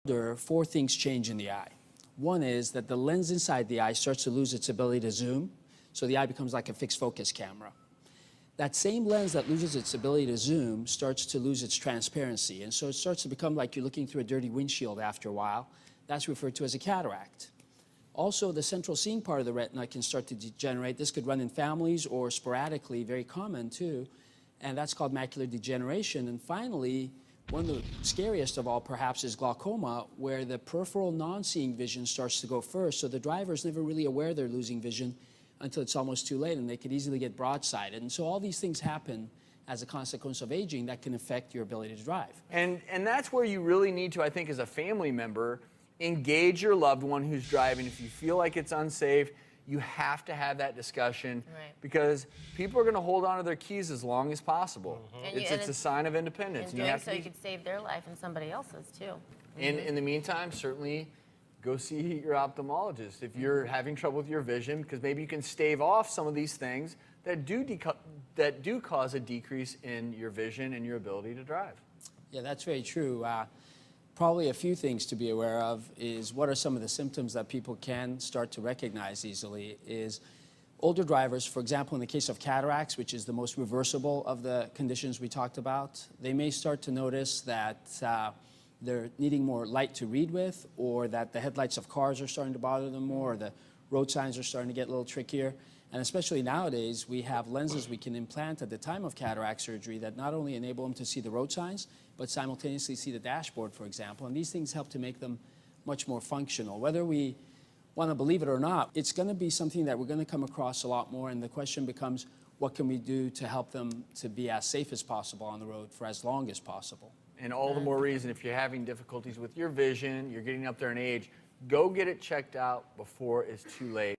older, four things change in the eye. One is that the lens inside the eye starts to lose its ability to zoom, so the eye becomes like a fixed focus camera. That same lens that loses its ability to zoom starts to lose its transparency, and so it starts to become like you're looking through a dirty windshield after a while. That's referred to as a cataract. Also, the central seeing part of the retina can start to degenerate. This could run in families or sporadically, very common too, and that's called macular degeneration. And finally, one of the scariest of all perhaps is glaucoma, where the peripheral non-seeing vision starts to go first, so the driver's never really aware they're losing vision until it's almost too late, and they could easily get broadsided. And so all these things happen as a consequence of aging that can affect your ability to drive. And that's where you really need to, I think, as a family member, engage your loved one who's driving. If you feel like it's unsafe, you have to have that discussion, right? Because people are going to hold on to their keys as long as possible. It's a sign of independence. And doing so, you could save their life and somebody else's too. In the meantime, certainly go see your ophthalmologist if you're having trouble with your vision, because maybe you can stave off some of these things that do cause a decrease in your vision and your ability to drive. Yeah, that's very true. Probably a few things to be aware of is what are some of the symptoms that people can start to recognize easily is older drivers, for example, in the case of cataracts, which is the most reversible of the conditions we talked about, they may start to notice that they're needing more light to read with, or that the headlights of cars are starting to bother them more, or the road signs are starting to get a little trickier. And especially nowadays, we have lenses we can implant at the time of cataract surgery that not only enable them to see the road signs, but simultaneously see the dashboard, for example. And these things help to make them much more functional. Whether we want to believe it or not, it's going to be something that we're going to come across a lot more, and the question becomes, what can we do to help them to be as safe as possible on the road for as long as possible? And all the more reason, if you're having difficulties with your vision, you're getting up there in age, go get it checked out before it's too late.